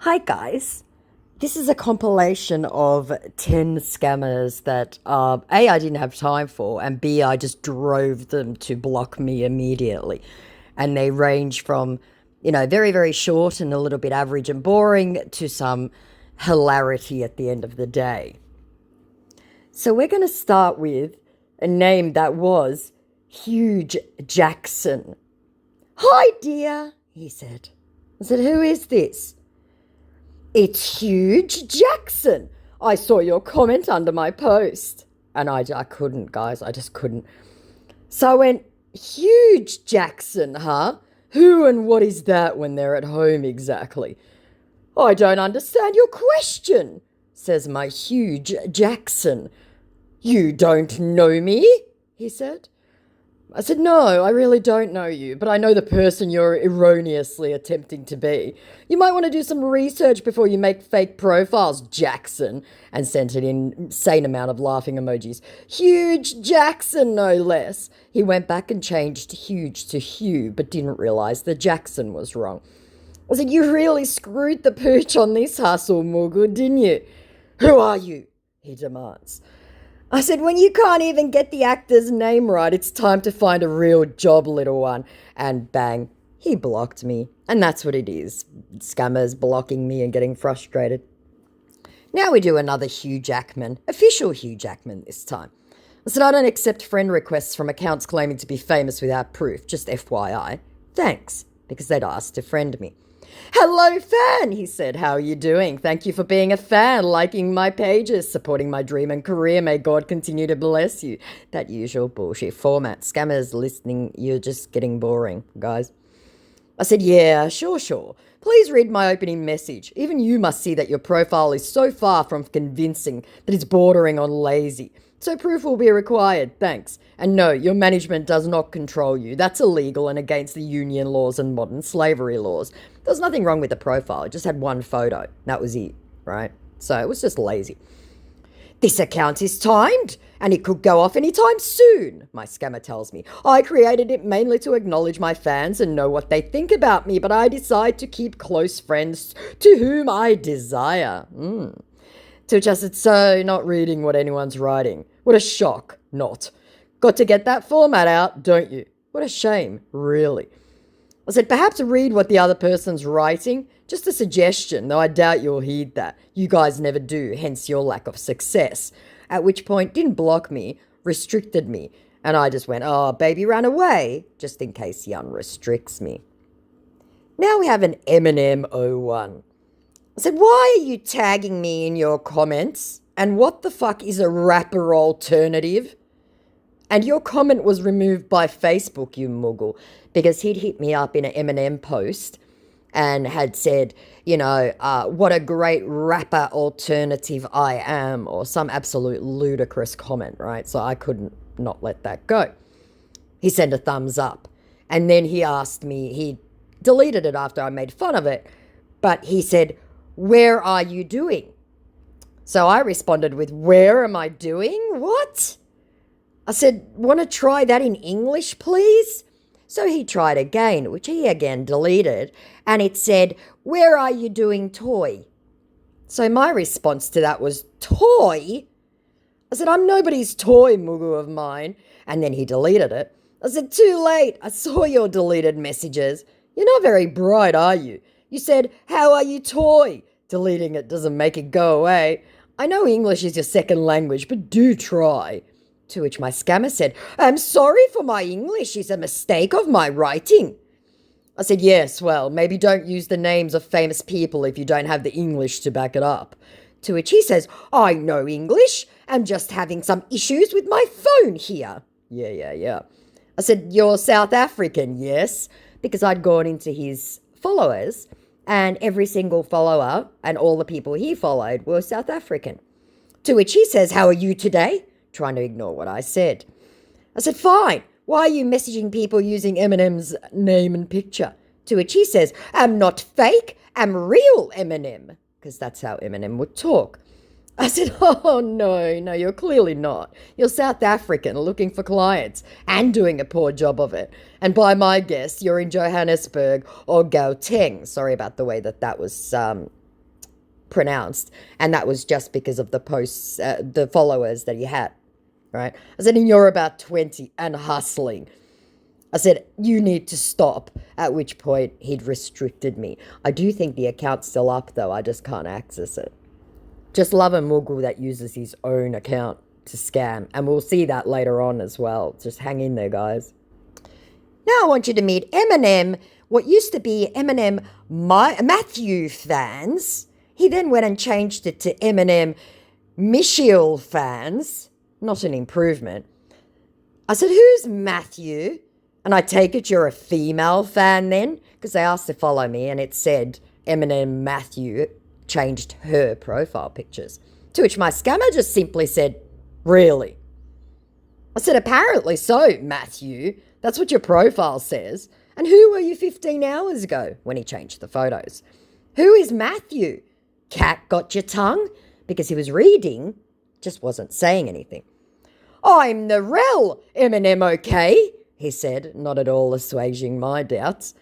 Hi guys. This is a compilation of 10 scammers that A, I didn't have time for, and B, I just drove them to block me immediately. And they range from, very, very short and a little bit average and boring to some hilarity at the end of the day. So we're going to start with a name that was Hugh Jackson. "Hi, dear," he said. I said, "Who is this?" "It's Hugh Jackson. I saw your comment under my post." And I couldn't, guys. I just couldn't. So I went, "Hugh Jackson, huh? Who and what is that when they're at home exactly?" "I don't understand your question," says my Hugh Jackson. "You don't know me?" he said. I said, "No, I really don't know you, but I know the person you're erroneously attempting to be. You might want to do some research before you make fake profiles, Jackson," and sent an insane amount of laughing emojis. "Hugh Jackson, no less." He went back and changed huge to Hugh, but didn't realize the Jackson was wrong. I said, "You really screwed the pooch on this hustle, Mugu, didn't you?" "Who are you?" he demands. I said, "When you can't even get the actor's name right, it's time to find a real job, little one." And bang, he blocked me. And that's what it is. Scammers blocking me and getting frustrated. Now we do another Hugh Jackman, official Hugh Jackman this time. I said, "I don't accept friend requests from accounts claiming to be famous without proof, just FYI. Thanks," because they'd asked to friend me. "Hello, fan," he said. "How are you doing? Thank you for being a fan, liking my pages, supporting my dream and career. May God continue to bless you." That usual bullshit format. Scammers listening, you're just getting boring, guys. I said, "Yeah, sure. Please read my opening message. Even you must see that your profile is so far from convincing that it's bordering on lazy. So proof will be required, thanks. And no, your management does not control you. That's illegal and against the union laws and modern slavery laws." There's nothing wrong with the profile. It just had one photo. That was it, right? So it was just lazy. "This account is timed, and it could go off anytime soon," my scammer tells me. "I created it mainly to acknowledge my fans and know what they think about me, but I decide to keep close friends to whom I desire." To which I said, "So, not reading what anyone's writing. What a shock, not. Got to get that format out, don't you? What a shame, really." I said, "Perhaps read what the other person's writing. Just a suggestion, though I doubt you'll heed that. You guys never do, hence your lack of success." At which point, didn't block me, restricted me. And I just went, "Oh, baby ran away," just in case he unrestricts me. Now we have an Eminem 01. I said, "Why are you tagging me in your comments? And what the fuck is a rapper alternative? And your comment was removed by Facebook, you muggle," because he'd hit me up in an Eminem post and had said, "What a great rapper alternative I am," or some absolute ludicrous comment, right? So I couldn't not let that go. He sent a thumbs up. And then he asked me, he deleted it after I made fun of it, but he said, "Where are you doing?" So I responded with, "Where am I doing? What?" I said, "Want to try that in English, please?" So he tried again, which he again deleted, and it said, "Where are you doing toy?" So my response to that was, "Toy?" I said, "I'm nobody's toy, mugu of mine." And then he deleted it. I said, "Too late. I saw your deleted messages. You're not very bright, are you? You said, 'How are you toy?' Deleting it doesn't make it go away. I know English is your second language, but do try." To which my scammer said, "I'm sorry for my English. It's a mistake of my writing." I said, "Yes, well, maybe don't use the names of famous people if you don't have the English to back it up." To which he says, "I know English. I'm just having some issues with my phone here." Yeah. I said, "You're South African, yes?" Because I'd gone into his followers and every single follower and all the people he followed were South African. To which he says, "How are you today?" Trying to ignore what I said. I said, "Fine. Why are you messaging people using Eminem's name and picture?" To which he says, "I'm not fake. I'm real Eminem." Because that's how Eminem would talk. I said, "Oh, no, you're clearly not. You're South African looking for clients and doing a poor job of it. And by my guess, you're in Johannesburg or Gauteng." Sorry about the way that was pronounced, and that was just because of the posts, the followers that he had, right? I said, and you're about 20 and hustling. I said, you need to stop, at which point he'd restricted me. I do think the account's still up, though. I just can't access it. Just love a Mughal that uses his own account to scam, and we'll see that later on as well. Just hang in there, guys. Now I want you to meet Eminem, what used to be Eminem Matthew fans. He then went and changed it to Eminem Michiel fans. Not an improvement. I said, who's Matthew? And I take it you're a female fan then? Because they asked to follow me and it said Eminem Matthew changed her profile pictures. To which my scammer just simply said, really? I said, apparently so, Matthew. That's what your profile says. And who were you 15 hours ago when he changed the photos? Who is Matthew? Cat got your tongue? Because he was reading, just wasn't saying anything. I'm the rel, Eminem, okay? He said, not at all assuaging my doubts.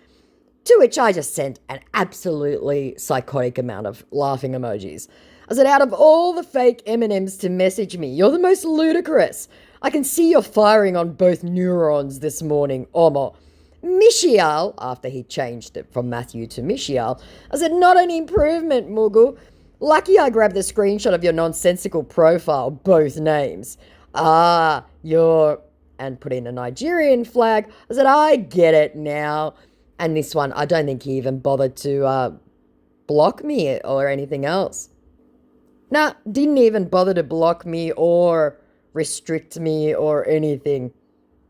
To which I just sent an absolutely psychotic amount of laughing emojis. I said, out of all the fake Eminems to message me, you're the most ludicrous. I can see you're firing on both neurons this morning, Omo. Michiel, after he changed it from Matthew to Michiel, I said, not an improvement, Mughal. Lucky I grabbed the screenshot of your nonsensical profile, both names. You're... and put in a Nigerian flag. I said, I get it now. And this one, I don't think he even bothered to block me or anything else. Nah, didn't even bother to block me or restrict me or anything.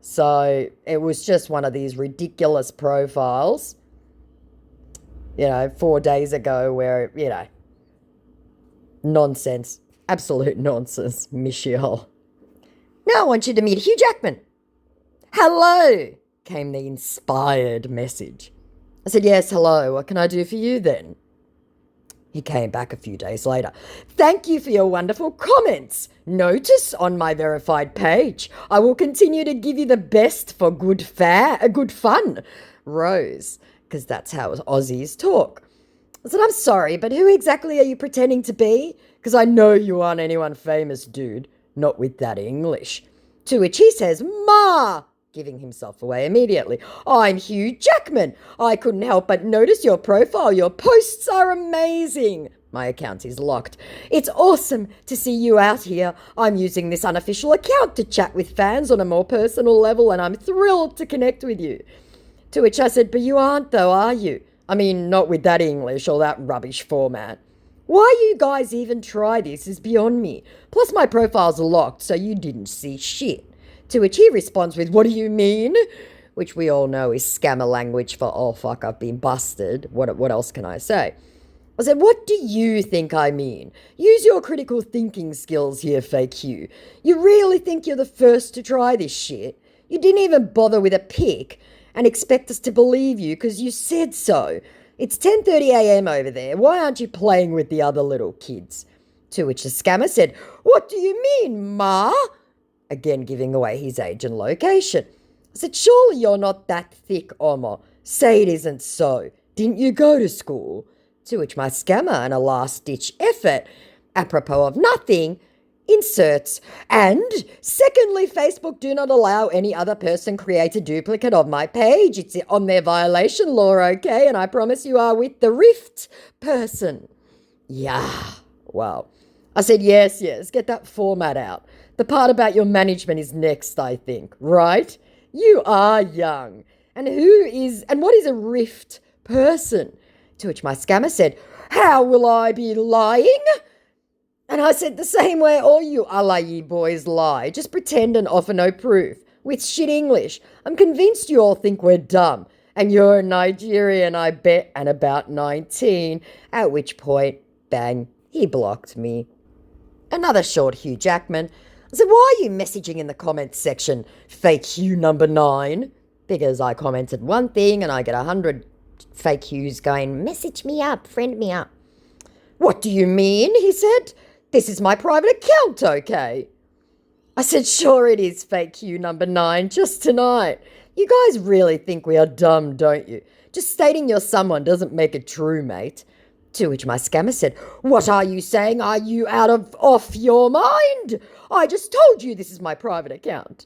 So it was just one of these ridiculous profiles, 4 days ago where, nonsense, absolute nonsense, Michiel. Now I want you to meet Hugh Jackman. Hello, came the inspired message. I said, yes, hello, what can I do for you then? He came back a few days later. Thank you for your wonderful comments. Notice on my verified page. I will continue to give you the best for good fun. Rose, because that's how Aussies talk. I said, I'm sorry, but who exactly are you pretending to be? Because I know you aren't anyone famous, dude. Not with that English. To which he says, Ma, giving himself away immediately. I'm Hugh Jackman. I couldn't help but notice your profile. Your posts are amazing. My account is locked. It's awesome to see you out here. I'm using this unofficial account to chat with fans on a more personal level, and I'm thrilled to connect with you. To which I said, but you aren't though, are you? I mean, not with that English or that rubbish format. Why you guys even try this is beyond me. Plus my profile's locked, so you didn't see shit. To which he responds with, what do you mean? Which we all know is scammer language for, oh fuck, I've been busted. What else can I say? I said, what do you think I mean? Use your critical thinking skills here, fake Hugh. You really think you're the first to try this shit? You didn't even bother with a pic and expect us to believe you because you said so. It's 10:30 a.m. over there. Why aren't you playing with the other little kids? To which the scammer said, what do you mean, Ma? Again giving away his age and location. I said, surely you're not that thick, Omo. Say it isn't so. Didn't you go to school? To which my scammer, in a last-ditch effort, apropos of nothing, inserts, and secondly, Facebook do not allow any other person create a duplicate of my page. It's on their violation law, okay? And I promise you are with the Rift person. Yeah, well, I said, yes, get that format out. The part about your management is next, I think, right? You are young. And what is a Rift person? To which my scammer said, how will I be lying? And I said, the same way all you Alayi boys lie. Just pretend and offer no proof. With shit English. I'm convinced you all think we're dumb. And you're Nigerian, I bet, and about 19. At which point, bang, he blocked me. Another short Hugh Jackman. I said, why are you messaging in the comments section, fake Hugh number 9? Because I commented one thing and I get 100 fake Hughs going, message me up, friend me up. What do you mean? He said. This is my private account, okay? I said, sure it is, fake Hugh number 9, just tonight. You guys really think we are dumb, don't you? Just stating you're someone doesn't make it true, mate. To which my scammer said, "What are you saying? Are you off your mind? I just told you this is my private account."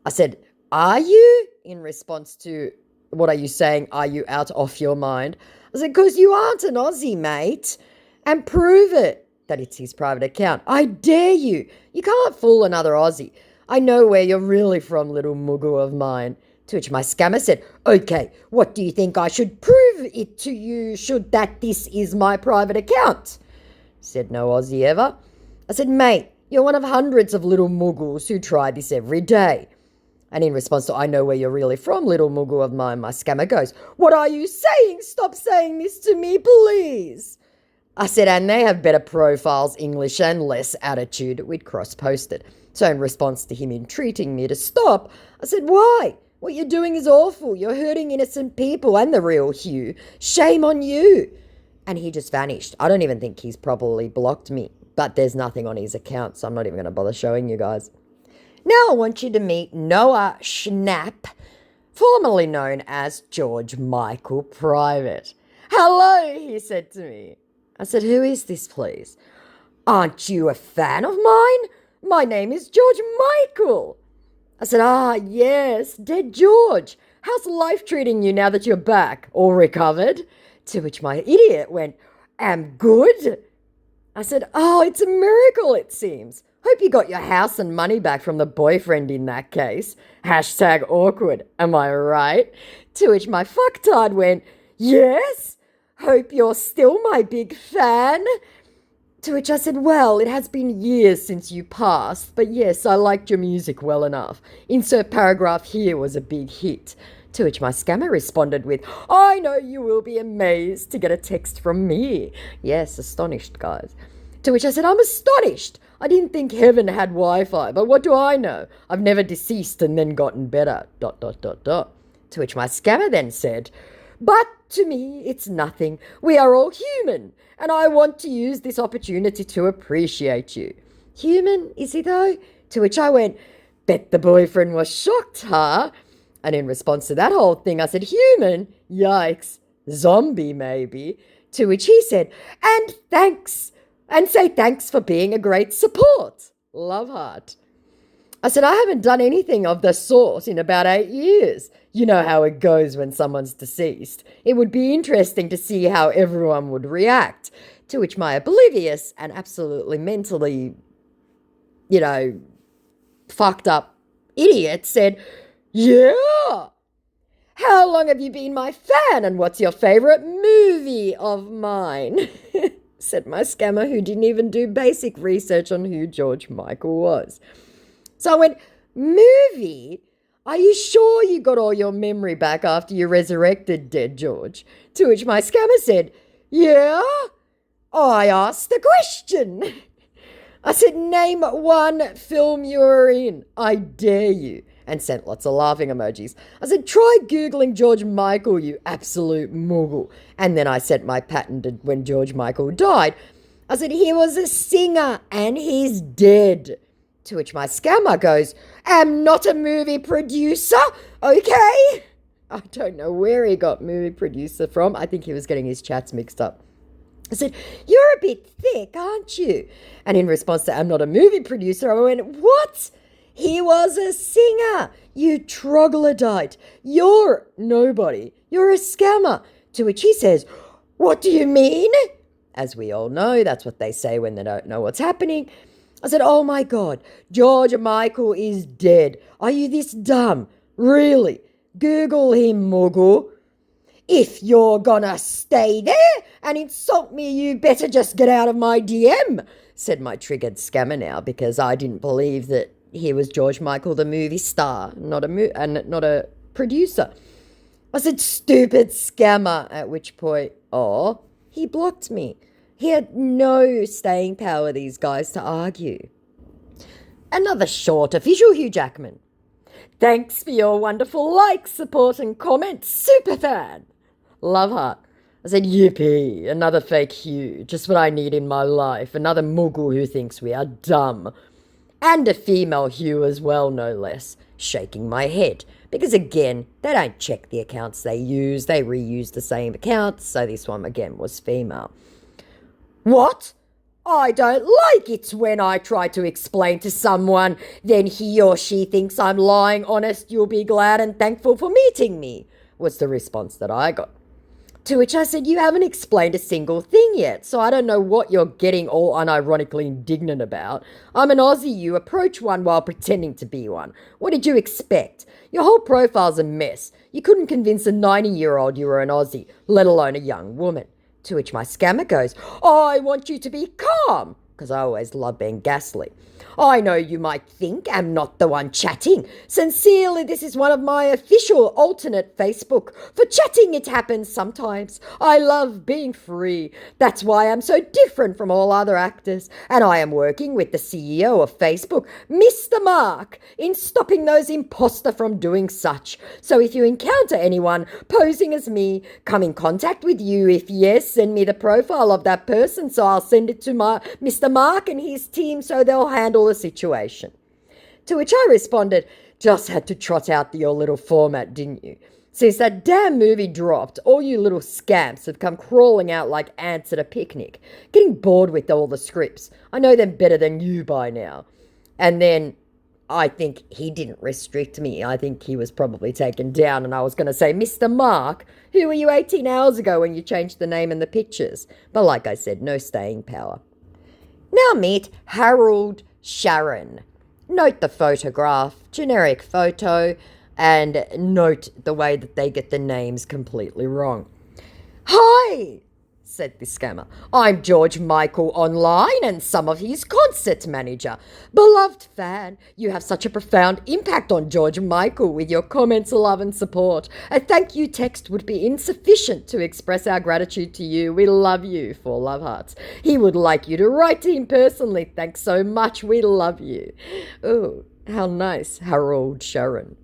I said, "Are you?" in response to, "What are you saying? Are you off your mind?" I said, "Because you aren't an Aussie, mate. And prove it that it's his private account. I dare you. You can't fool another Aussie. I know where you're really from, little mugu of mine." To which my scammer said, "Okay, what do you think I should prove it to you should that this is my private account?" Said no Aussie ever. I said, "Mate, you're one of hundreds of little muggles who try this every day." And in response to, "I know where you're really from, little muggle of mine," my scammer goes, "What are you saying? Stop saying this to me, please." I said, "And they have better profiles, English, and less attitude." We'd cross-posted. So in response to him entreating me to stop, I said, "Why? What you're doing is awful. You're hurting innocent people and the real Hugh. Shame on you." And he just vanished. I don't even think he's probably blocked me, but there's nothing on his account, so I'm not even going to bother showing you guys. Now I want you to meet Noah Schnapp, formerly known as George Michael Private. "Hello," he said to me. I said, "Who is this, please?" "Aren't you a fan of mine? My name is George Michael." I said, "Ah, yes, dead George. How's life treating you now that you're back? All recovered?" To which my idiot went, "Am good." I said, "Oh, it's a miracle, it seems. Hope you got your house and money back from the boyfriend in that case. Hashtag awkward, am I right?" To which my fucktard went, "Yes. Hope you're still my big fan." To which I said, "Well, it has been years since you passed, but yes, I liked your music well enough. Insert paragraph here was a big hit." To which my scammer responded with, "I know you will be amazed to get a text from me." Yes, astonished, guys. To which I said, "I'm astonished. I didn't think heaven had Wi-Fi, but what do I know? I've never deceased and then gotten better, ... To which my scammer then said, "But to me, it's nothing. We are all human, and I want to use this opportunity to appreciate you." Human, is he though? To which I went, "Bet the boyfriend was shocked, huh?" And in response to that whole thing, I said, "Human? Yikes. Zombie, maybe." To which he said, "And thanks. And say thanks for being a great support. Love heart." I said, "I haven't done anything of the sort in about 8 years. You know how it goes when someone's deceased. It would be interesting to see how everyone would react." To which my oblivious and absolutely mentally, fucked up idiot said, "Yeah. How long have you been my fan, and what's your favourite movie of mine?" Said my scammer, who didn't even do basic research on who George Michael was. So I went, "Movie? Are you sure you got all your memory back after you resurrected dead George?" To which my scammer said, "Yeah, I asked the question." I said, "Name one film you were in. I dare you." And sent lots of laughing emojis. I said, "Try Googling George Michael, you absolute muggle." And then I sent my patented when George Michael died. I said, "He was a singer and he's dead." To which my scammer goes, "Am not a movie producer, okay?" I don't know where he got movie producer from. I think he was getting his chats mixed up. I said, "You're a bit thick, aren't you?" And in response to "I'm not a movie producer," I went, "What? He was a singer, you troglodyte. You're nobody. You're a scammer." To which he says, "What do you mean?" As we all know, that's what they say when they don't know what's happening. I said, "Oh my God, George Michael is dead. Are you this dumb? Really? Google him, muggle. If you're gonna stay there and insult me, you better just get out of my DM," said my triggered scammer now, because I didn't believe that he was George Michael, the movie star, not a producer. I said, "Stupid scammer," at which point, he blocked me. He had no staying power, these guys, to argue. Another short official Hugh Jackman. "Thanks for your wonderful likes, support and comments. Super fan. Love heart." I said, "Yippee, another fake Hugh. Just what I need in my life. Another muggle who thinks we are dumb. And a female Hugh as well, no less." Shaking my head. Because again, they don't check the accounts they use. They reuse the same accounts. So this one again was female. What? I don't like it when I try to explain to someone, then he or she thinks I'm lying honest. You'll be glad and thankful for meeting me, was the response that I got. To which I said, you haven't explained a single thing yet, so I don't know what you're getting all unironically indignant about. I'm an Aussie, you approach one while pretending to be one. What did you expect? Your whole profile's a mess. You couldn't convince a 90-year-old you were an Aussie, let alone a young woman. To which my scammer goes, I want you to be calm, because I always love being ghastly. I know you might think I'm not the one chatting. Sincerely, this is one of my official alternate Facebook. For chatting, it happens sometimes. I love being free. That's why I'm so different from all other actors. And I am working with the CEO of Facebook, Mr. Mark, in stopping those imposter from doing such. So if you encounter anyone posing as me, come in contact with you. If yes, send me the profile of that person so I'll send it to Mr. Mark and his team so they'll handle the situation. To which I responded, just had to trot out your little format, didn't you? Since that damn movie dropped, all you little scamps have come crawling out like ants at a picnic, getting bored with all the scripts. I know them better than you by now. And then I think he didn't restrict me. I think he was probably taken down, and I was going to say, Mr. Mark, who were you 18 hours ago when you changed the name and the pictures? But like I said, no staying power. Now meet Harold Sharon. Note the photograph, generic photo, and note the way that they get the names completely wrong. Hi, said the scammer. I'm George Michael online and some of his concert manager. Beloved fan, you have such a profound impact on George Michael with your comments, love and support. A thank you text would be insufficient to express our gratitude to you. We love you, 4 love hearts. He would like you to write to him personally. Thanks so much. We love you. Oh, how nice, Harold Sharon.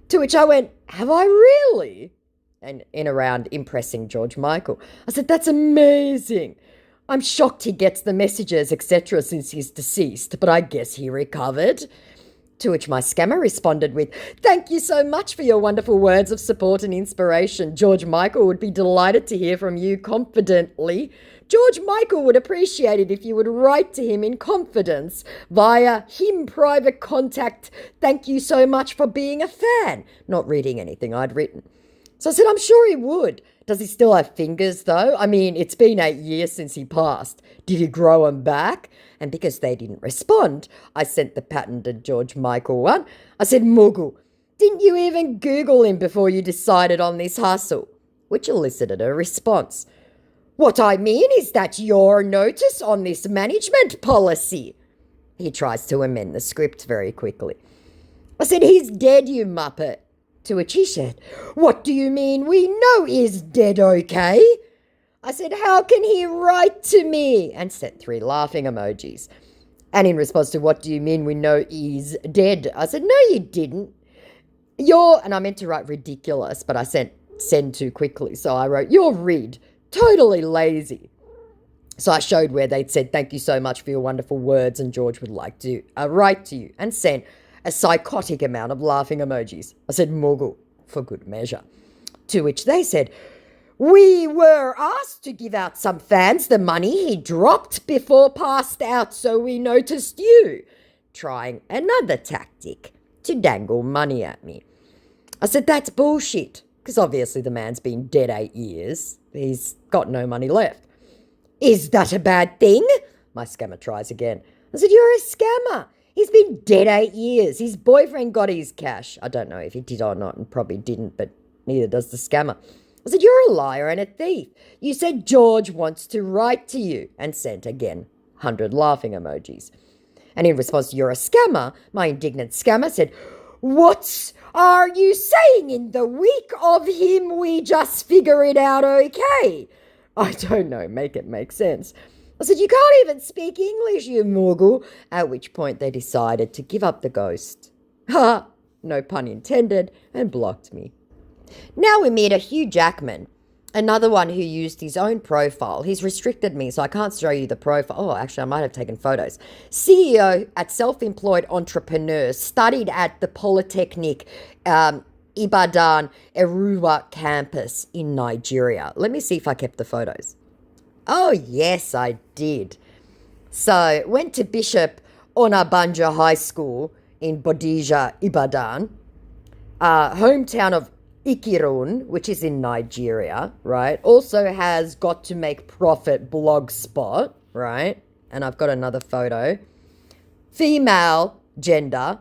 To which I went, have I really? And in around impressing George Michael. I said, that's amazing. I'm shocked he gets the messages, etc. since he's deceased, but I guess he recovered. To which my scammer responded with, thank you so much for your wonderful words of support and inspiration. George Michael would be delighted to hear from you confidently. George Michael would appreciate it if you would write to him in confidence via him private contact. Thank you so much for being a fan. Not reading anything I'd written. So I said, I'm sure he would. Does he still have fingers, though? I mean, it's been 8 years since he passed. Did he grow them back? And because they didn't respond, I sent the patented George Michael one. I said, Muggle, didn't you even Google him before you decided on this hustle? Which elicited a response. What I mean is that your notice on this management policy. He tries to amend the script very quickly. I said, he's dead, you muppet. To which he said, what do you mean we know he's dead, okay? I said, how can he write to me? And sent 3 laughing emojis. And in response to, what do you mean we know he's dead? I said, no, you didn't. And I meant to write ridiculous, but I send too quickly. So I wrote, you're rid, totally lazy. So I showed where they'd said, thank you so much for your wonderful words, and George would like to write to you, and sent a psychotic amount of laughing emojis. I said, Muggle, for good measure. To which they said, we were asked to give out some fans the money he dropped before passed out, so we noticed you. Trying another tactic to dangle money at me. I said, that's bullshit, because obviously the man's been dead 8 years. He's got no money left. Is that a bad thing? My scammer tries again. I said, you're a scammer. He's been dead 8 years. His boyfriend got his cash. I don't know if he did or not, and probably didn't, but neither does the scammer. I said, you're a liar and a thief. You said George wants to write to you, and sent again 100 laughing emojis. And in response to you're a scammer, my indignant scammer said, what are you saying? In the week of him, we just figure it out okay? I don't know, make it make sense. I said, you can't even speak English, you Muggle. At which point they decided to give up the ghost. Ha! No pun intended, and blocked me. Now we meet a Hugh Jackman, another one who used his own profile. He's restricted me, so I can't show you the profile. Oh, actually, I might have taken photos. CEO at Self-Employed Entrepreneurs, studied at the Polytechnic Ibadan Eruwa campus in Nigeria. Let me see if I kept the photos. Oh, yes, I did. So, went to Bishop Onabanja High School in Bodija, Ibadan, hometown of Ikirun, which is in Nigeria, right? Also has Got to Make Profit blog spot, right? And I've got another photo. Female, gender,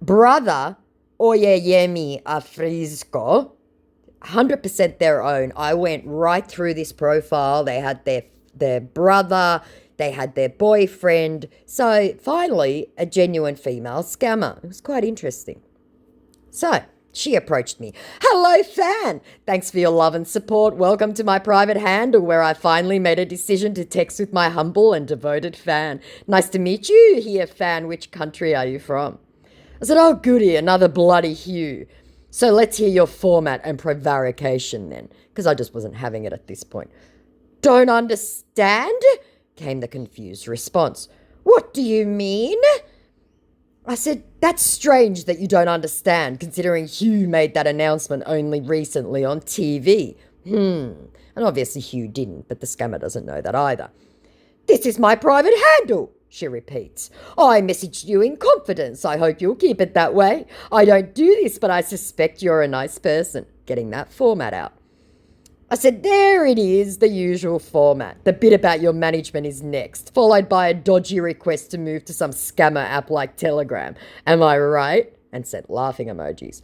brother, Oyeyemi Afrisco, 100% their own. I went right through this profile. They had their brother, they had their boyfriend. So finally, a genuine female scammer. It was quite interesting. So she approached me. Hello, fan. Thanks for your love and support. Welcome to my private handle where I finally made a decision to text with my humble and devoted fan. Nice to meet you here, fan. Which country are you from? I said, oh, goody, another bloody Hugh. So let's hear your format and prevarication then, because I just wasn't having it at this point. Don't understand? Came the confused response. What do you mean? I said, that's strange that you don't understand, considering Hugh made that announcement only recently on TV. And obviously Hugh didn't, but the scammer doesn't know that either. This is my private handle, she repeats. I messaged you in confidence. I hope you'll keep it that way. I don't do this, but I suspect you're a nice person. Getting that format out. I said, there it is, the usual format. The bit about your management is next, followed by a dodgy request to move to some scammer app like Telegram. Am I right? And sent laughing emojis.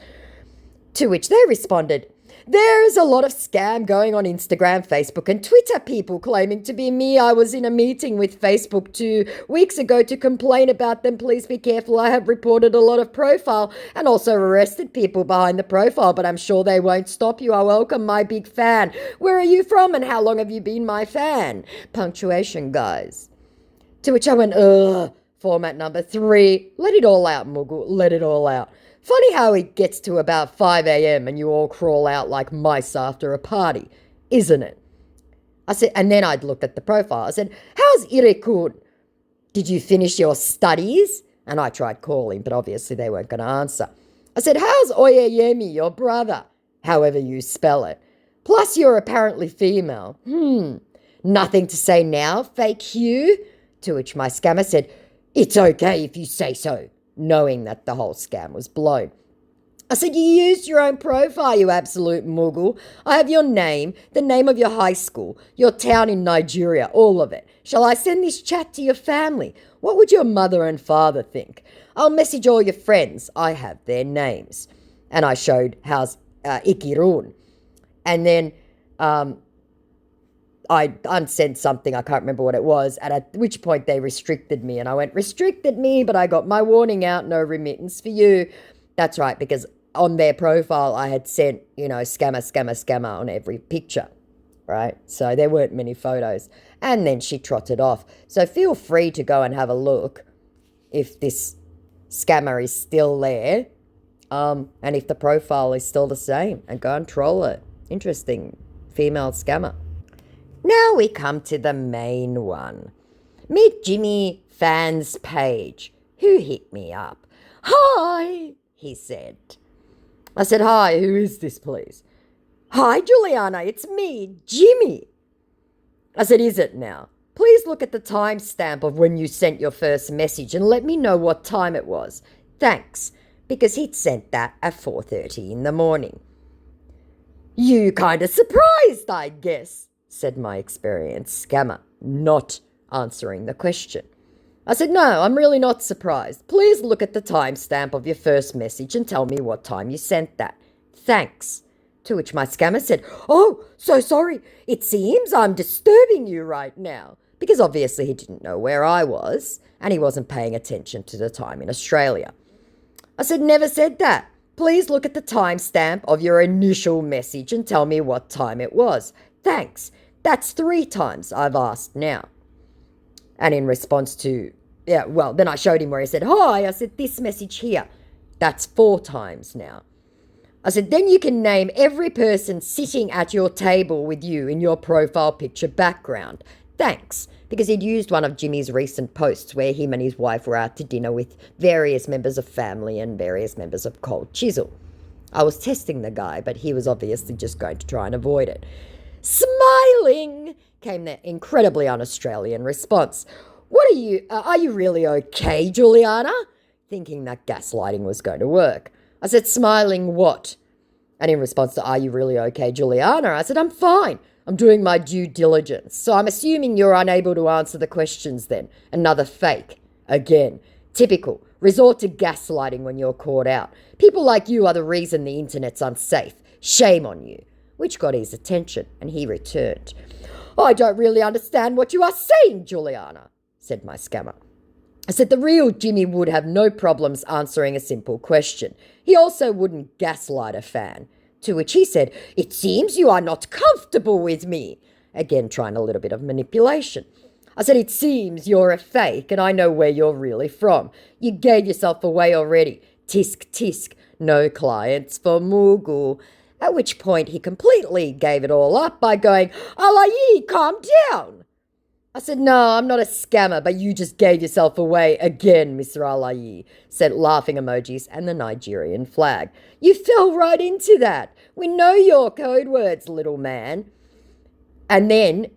To which they responded, there's a lot of scam going on Instagram, Facebook and Twitter, people claiming to be me. I was in a meeting with Facebook 2 weeks ago to complain about them. Please be careful. I have reported a lot of profile and also arrested people behind the profile, but I'm sure they won't stop you. I welcome my big fan. Where are you from and how long have you been my fan? Punctuation, guys. To which I went, format number 3. Let it all out, Mughal. Let it all out. Funny how it gets to about 5 a.m. and you all crawl out like mice after a party, isn't it? I said, and then I'd looked at the profile. I said, how's Irekun? Did you finish your studies? And I tried calling, but obviously they weren't going to answer. I said, how's Oyeyemi, your brother? However you spell it. Plus you're apparently female. Nothing to say now, fake Hugh? To which my scammer said, it's okay if you say so, knowing that the whole scam was blown. I said, you used your own profile, you absolute Mughal. I have your name, the name of your high school, your town in Nigeria, all of it. Shall I send this chat to your family? What would your mother and father think? I'll message all your friends. I have their names. And I showed how's Ikirun. And then I unsent something, I can't remember what it was, and at which point they restricted me. And I went, restricted me, but I got my warning out, no remittance for you. That's right, because on their profile I had sent, scammer, scammer, scammer on every picture, right? So there weren't many photos. And then she trotted off. So feel free to go and have a look if this scammer is still there, and if the profile is still the same, and go and troll it. Interesting female scammer. Now we come to the main one. Meet Jimmy Fans Page, who hit me up. Hi, he said. I said, hi, who is this, please? Hi, Juliana, it's me, Jimmy. I said, is it now? Please look at the timestamp of when you sent your first message and let me know what time it was. Thanks, because he'd sent that at 4:30 in the morning. You kind of surprised, I guess, said my experienced scammer, not answering the question. I said, no, I'm really not surprised. Please look at the timestamp of your first message and tell me what time you sent that. Thanks. To which my scammer said, oh, so sorry. It seems I'm disturbing you right now. Because obviously he didn't know where I was and he wasn't paying attention to the time in Australia. I said, never said that. Please look at the timestamp of your initial message and tell me what time it was. Thanks. That's 3 times I've asked now. And in response to, then I showed him where he said, hi, I said, this message here. That's 4 times now. I said, then you can name every person sitting at your table with you in your profile picture background. Thanks. Because he'd used one of Jimmy's recent posts where him and his wife were out to dinner with various members of family and various members of Cold Chisel. I was testing the guy, but he was obviously just going to try and avoid it. Smiling, came the incredibly un-Australian response. What are you really okay, Juliana? Thinking that gaslighting was going to work. I said, smiling what? And in response to, are you really okay, Juliana? I said, I'm fine. I'm doing my due diligence. So I'm assuming you're unable to answer the questions then. Another fake. Again. Typical. Resort to gaslighting when you're caught out. People like you are the reason the internet's unsafe. Shame on you. Which got his attention, and he returned. I don't really understand what you are saying, Juliana, said my scammer. I said the real Jimmy would have no problems answering a simple question. He also wouldn't gaslight a fan. To which he said, it seems you are not comfortable with me. Again, trying a little bit of manipulation. I said, it seems you're a fake and I know where you're really from. You gave yourself away already. Tisk, tisk. No clients for Mughal. At which point he completely gave it all up by going, Alayi, calm down. I said, no, I'm not a scammer, but you just gave yourself away again, Mr. Alayi, sent laughing emojis and the Nigerian flag. You fell right into that. We know your code words, little man. And then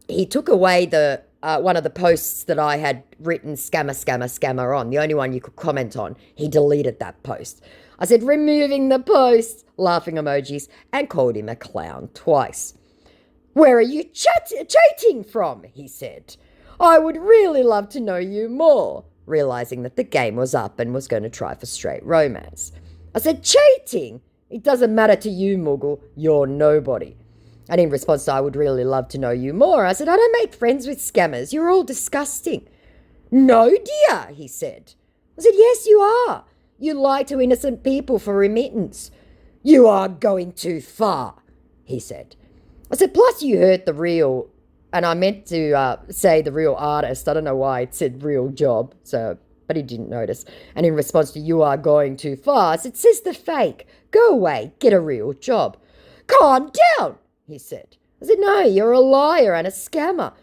he took away the one of the posts that I had written scammer, scammer, scammer on, the only one you could comment on. He deleted that post. I said, removing the post, laughing emojis, and called him a clown twice. Where are you chating from? He said. I would really love to know you more, realizing that the game was up and was going to try for straight romance. I said, chating? It doesn't matter to you, Mughal. You're nobody. And in response to, I would really love to know you more, I said, I don't make friends with scammers. You're all disgusting. No, dear, he said. I said, yes, you are. You lie to innocent people for remittance. You are going too far, he said. I said, plus you hurt the real, and I meant to say the real artist. I don't know why it said real job, but he didn't notice. And in response to you are going too fast, it says the fake. Go away, get a real job. Calm down, he said. I said, no, you're a liar and a scammer.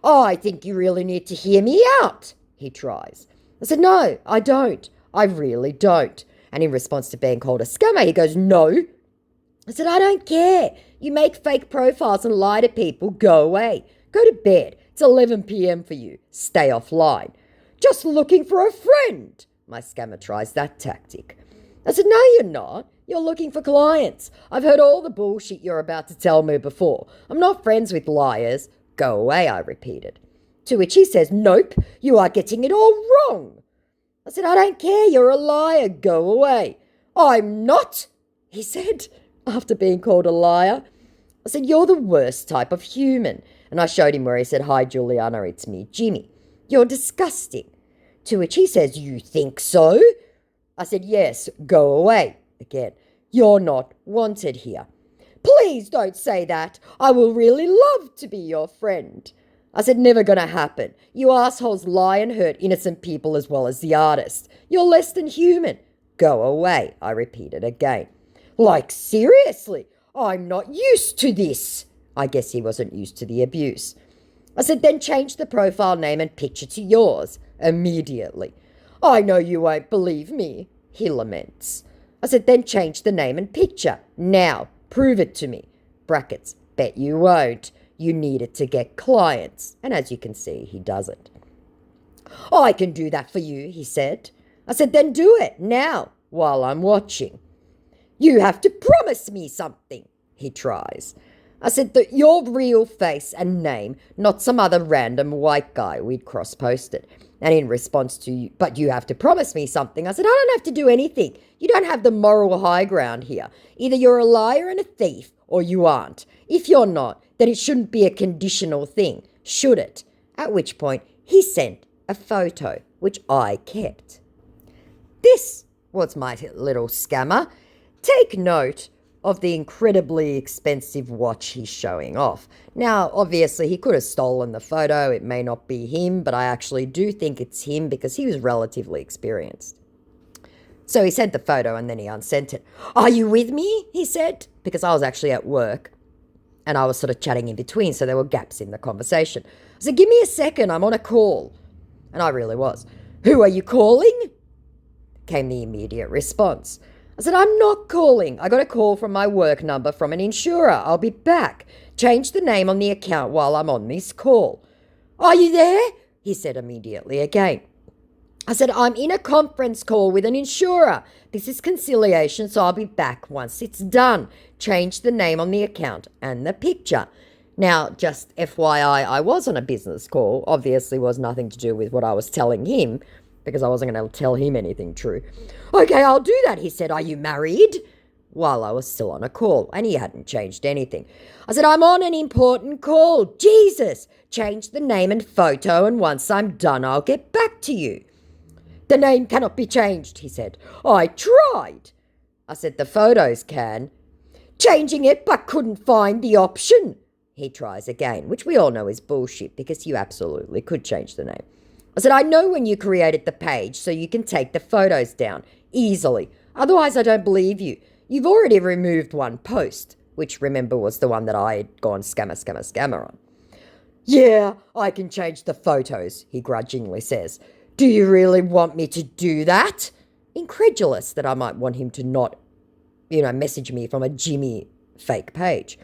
Oh, I think you really need to hear me out, he tries. I said, no, I don't. I really don't. And in response to being called a scammer, he goes, no. I said, I don't care. You make fake profiles and lie to people. Go away. Go to bed. It's 11 p.m. for you. Stay offline. Just looking for a friend. My scammer tries that tactic. I said, no, you're not. You're looking for clients. I've heard all the bullshit you're about to tell me before. I'm not friends with liars. Go away, I repeated. To which he says, nope, you are getting it all wrong. I said, I don't care. You're a liar. Go away. I'm not, he said, after being called a liar. I said, you're the worst type of human. And I showed him where he said, hi, Juliana, it's me, Jimmy. You're disgusting. To which he says, you think so? I said, yes, go away. Again, you're not wanted here. Please don't say that. I will really love to be your friend. I said, never gonna happen. You assholes lie and hurt innocent people as well as the artist. You're less than human. Go away, I repeated again. Like, seriously, I'm not used to this. I guess he wasn't used to the abuse. I said, then change the profile name and picture to yours. Immediately. I know you won't believe me, he laments. I said, then change the name and picture. Now, prove it to me. Brackets, bet you won't. You need it to get clients. And as you can see, he doesn't. I can do that for you, he said. I said, then do it now while I'm watching. You have to promise me something, he tries. I said that your real face and name, not some other random white guy we'd cross-posted. And in response to, but you have to promise me something, I said, I don't have to do anything. You don't have the moral high ground here. Either you're a liar and a thief, or you aren't. If you're not, then it shouldn't be a conditional thing, should it? At which point, he sent a photo, which I kept. This was my little scammer. Take note of the incredibly expensive watch he's showing off. Now, obviously, he could have stolen the photo. It may not be him, but I actually do think it's him because he was relatively experienced. So he sent the photo and then he unsent it. Are you with me? He said, because I was actually at work and I was sort of chatting in between, so there were gaps in the conversation. I said, give me a second, I'm on a call. And I really was. Who are you calling? Came the immediate response. I said, I'm not calling. I got a call from my work number from an insurer. I'll be back. Change the name on the account while I'm on this call. Are you there? He said immediately again. I said, I'm in a conference call with an insurer. This is conciliation, so I'll be back once it's done. Change the name on the account and the picture. Now, just FYI, I was on a business call. Obviously was nothing to do with what I was telling him, because I wasn't going to tell him anything true. Okay, I'll do that, he said. Are you married? While I was still on a call, and he hadn't changed anything. I said, I'm on an important call. Jesus! Change the name and photo, and once I'm done, I'll get back to you. The name cannot be changed, he said. I tried. I said, the photos can. Changing it, but couldn't find the option. He tries again, which we all know is bullshit, because you absolutely could change the name. I said, I know when you created the page, so you can take the photos down easily. Otherwise, I don't believe you. You've already removed one post, which, remember, was the one that I had gone scammer on. Yeah, I can change the photos, he grudgingly says. Do you really want me to do that? Incredulous that I might want him to not, message me from a Jimmy fake page.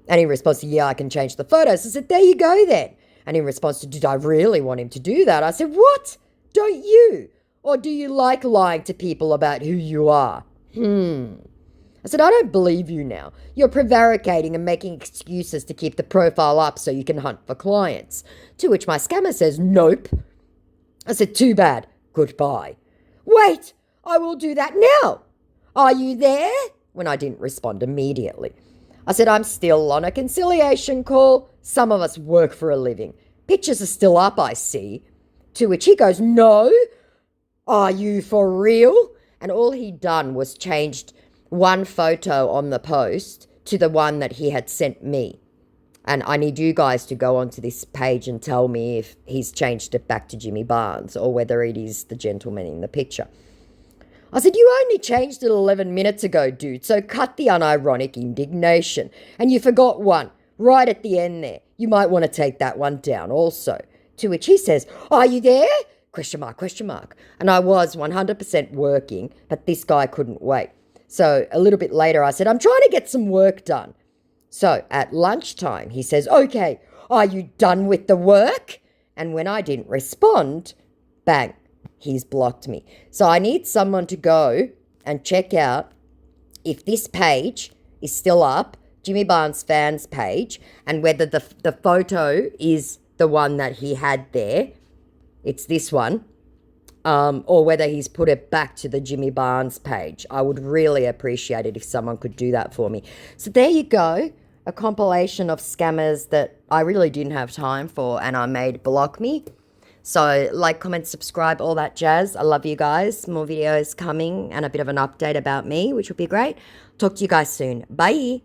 And in response to, yeah, I can change the photos, I said, there you go then. And in response to, did I really want him to do that? I said, what? Don't you? Or do you like lying to people about who you are? I said, I don't believe you now. You're prevaricating and making excuses to keep the profile up so you can hunt for clients. To which my scammer says, nope. I said, too bad. Goodbye. Wait, I will do that now. Are you there? When I didn't respond immediately. I said, I'm still on a conciliation call. Some of us work for a living. Pictures are still up, I see. To which he goes, no. Are you for real? And all he'd done was changed one photo on the post to the one that he had sent me. And I need you guys to go onto this page and tell me if he's changed it back to Jimmy Barnes or whether it is the gentleman in the picture. I said, you only changed it 11 minutes ago, dude, so cut the unironic indignation. And you forgot one right at the end there. You might want to take that one down also. To which he says, are you there? Question mark, question mark. And I was 100% working, but this guy couldn't wait. So a little bit later, I said, I'm trying to get some work done. So at lunchtime, he says, okay, are you done with the work? And when I didn't respond, bang, he's blocked me. So I need someone to go and check out if this page is still up, Jimmy Barnes fans page, and whether the photo is the one that he had there. It's this one. Or whether he's put it back to the Jimmy Barnes page. I would really appreciate it if someone could do that for me. So there you go. A compilation of scammers that I really didn't have time for and I made block me. So like, comment, subscribe, all that jazz. I love you guys. More videos coming and a bit of an update about me, which would be great. Talk to you guys soon. Bye.